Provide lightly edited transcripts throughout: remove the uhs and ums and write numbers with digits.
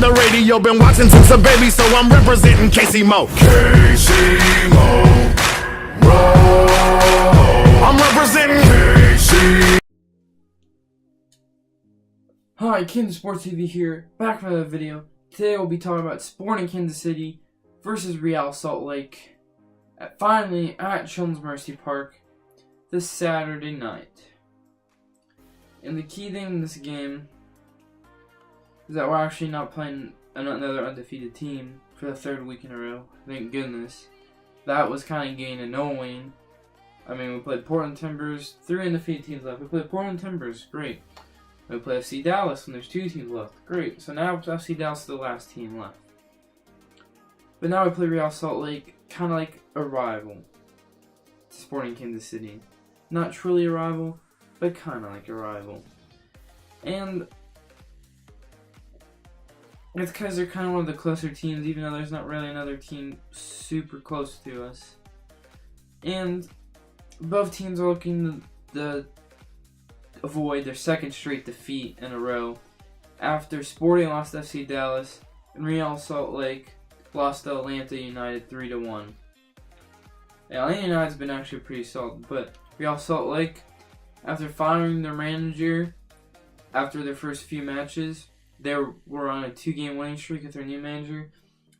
the radio, been watching since a baby, so I'm representing Casey Mo. Casey Mo, roll. I'm representing Casey. Hi, Kansas Sports TV here, back for another video. Today we'll be talking about Sporting Kansas City versus Real Salt Lake, finally at Children's Mercy Park this Saturday night. And the key thing in this game is that we're actually not playing another undefeated team for the third week in a row. Thank goodness. That was kind of getting annoying. I mean, we played Portland Timbers, 3 undefeated teams left. We played Portland Timbers, great. We play FC Dallas when there's 2 teams left, great. So now FC Dallas is the last team left. But now we play Real Salt Lake, kind of like a rival to Sporting Kansas City. Not truly a rival, but kind of like a rival. And it's because they're kind of one of the closer teams, even though there's not really another team super close to us. And both teams are looking to avoid their second straight defeat in a row after Sporting lost to FC Dallas and Real Salt Lake lost to Atlanta United 3-1. Yeah, Atlanta United's been actually pretty solid, but Real Salt Lake, after firing their manager after their first few matches, they were on a 2-game winning streak with their new manager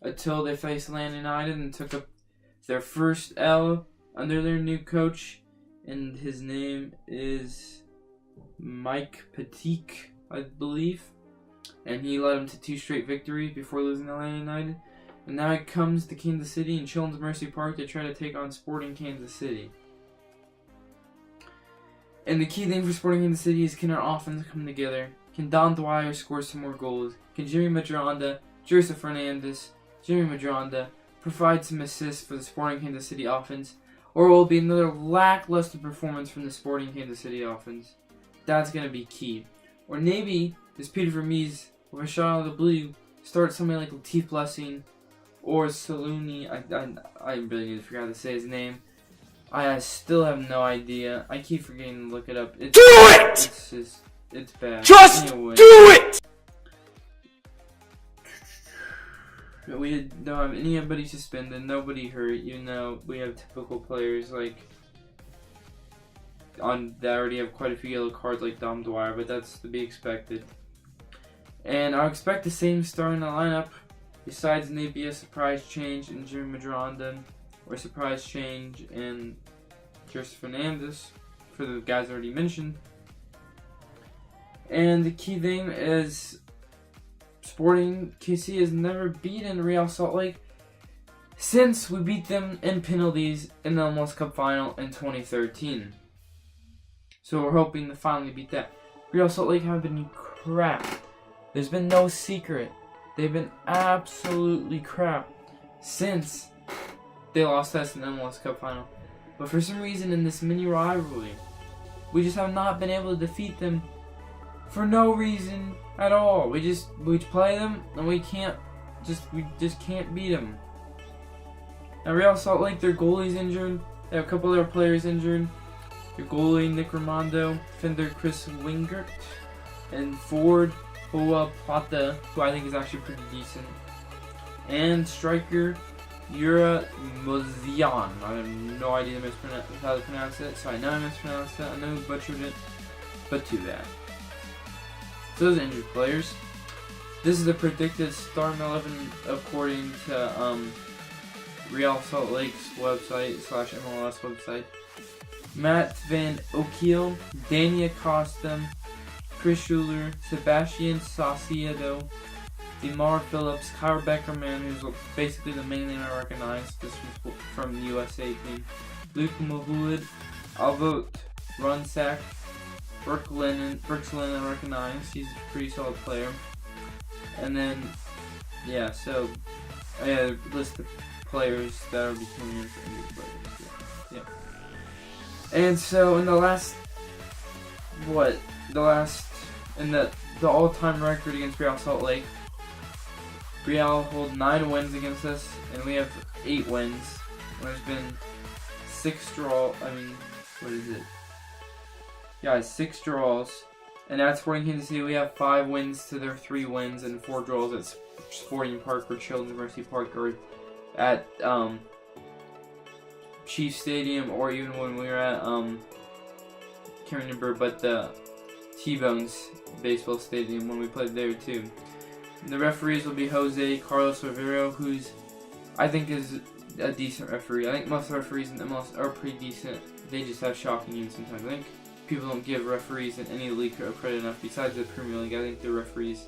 until they faced Atlanta United and took up their first L under their new coach, and his name is Mike Patique, I believe, and he led them to 2 straight victories before losing to Atlanta United. And now it comes to Kansas City and Children's Mercy Park to try to take on Sporting Kansas City. And the key thing for Sporting Kansas City is, can our offense come together? Can Don Dwyer score some more goals? Can Jimmy Medranda, Joseph Fernandez, Jimmy Medranda provide some assists for the Sporting Kansas City offense? Or will it be another lackluster performance from the Sporting Kansas City offense? That's going to be key. Or maybe, does Peter Vermees, with a shot of the blue, start somebody like Latif Blessing or Saluni? I really need to figure out how to say his name. I still have no idea. I keep forgetting to look it up. Do it! It's bad. Just anyway, do it! We don't have anybody suspended, nobody hurt, even though we have typical players like that already have quite a few yellow cards like Dom Dwyer, but that's to be expected. And I expect the same starting lineup, besides maybe a surprise change in Jimmy Medranda or a surprise change in Joseph Fernandez for the guys already mentioned. And the key thing is, Sporting KC has never beaten Real Salt Lake since we beat them in penalties in the MLS Cup final in 2013. So we're hoping to finally beat that. Real Salt Lake have been crap. There's been no secret. They've been absolutely crap since they lost us in the MLS Cup final. But for some reason in this mini rivalry, we just have not been able to defeat them for no reason at all. We play them and we just can't beat them. Now Real Salt Lake, their goalie's injured. They have a couple of their players injured. Their goalie Nick Raimondo, defender Chris Wingert, and forward Hoa Plata, who I think is actually pretty decent, and striker Yura Mozian. I have no idea how to pronounce it, so I know I mispronounced it. I know I butchered it, but too bad. So those are injured players. This is the predicted starting 11 according to Real Salt Lake's website / MLS website. Matt Van Okiel, Danny Acosta, Chris Schuler, Sebastian Saucedo, DeMar Phillips, Kyle Beckerman, who's basically the main name I recognize. This was from the USA team. Luke Mahoud, Alvot Runsack, Brooks Lennon I recognize. He's a pretty solid player. And then, yeah, so I had a list of players that are becoming in for injured players. Yeah. And so in the all-time record against Real Salt Lake, Real hold 9 wins against us, and we have 8 wins. There's been 6 draws. 6 draws, And at Sporting Kansas City, we have 5 wins to their 3 wins and 4 draws at Sporting Park or Children's Mercy Park or at Chief Stadium, or even when we were at can't remember, but the T-Bones baseball stadium when we played there too. The referees will be Jose Carlos Rivero, who's I think is a decent referee. I think most referees in the MLS are pretty decent. They just have shocking games sometimes. I think people don't give referees in any league credit enough. Besides the Premier League, I think the referees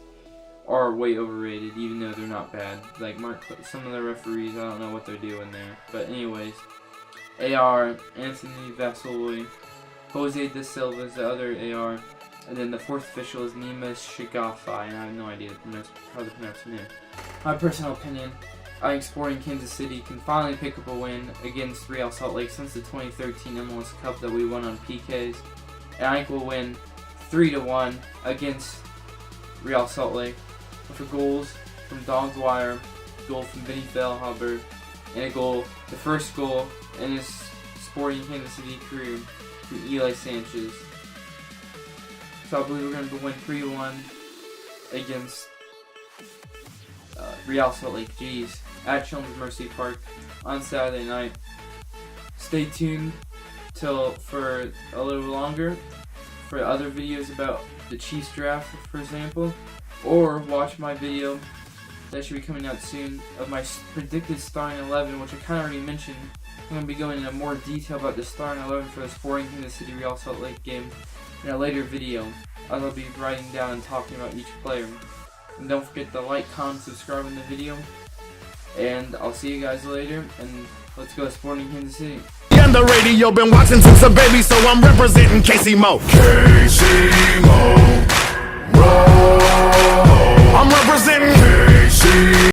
are way overrated, even though they're not bad. Like some of the referees, I don't know what they're doing there. But anyways, AR, Anthony Vassaloy, Jose De Silva is the other AR, and then the 4th official is Nemes Shigafai, and I have no idea how to pronounce his name. My personal opinion, I think Sporting Kansas City can finally pick up a win against Real Salt Lake since the 2013 MLS Cup that we won on PKs. And I think we'll win 3-1 against Real Salt Lake with goals from Don Dwyer, goal from Vinny Feilhaber, and the first goal in his Sporting Kansas City career from Eli Sanchez. So I believe we're going to win 3-1 against Real Salt Lake, at Children's Mercy Park on Saturday night. Stay tuned for a little longer for other videos about the Chiefs draft, for example, or watch my video that should be coming out soon of my predicted starting 11, which I kind of already mentioned. I'm going to be going into more detail about the starting 11 for the Sporting Kansas City Real Salt Lake game in a later video, as I'll be writing down and talking about each player. And don't forget to like, comment, subscribe in the video, and I'll see you guys later, and let's go Sporting Kansas City. On the radio, been watching since a baby, so I'm representing KC Mo. KC Mo. Roll. I'm representing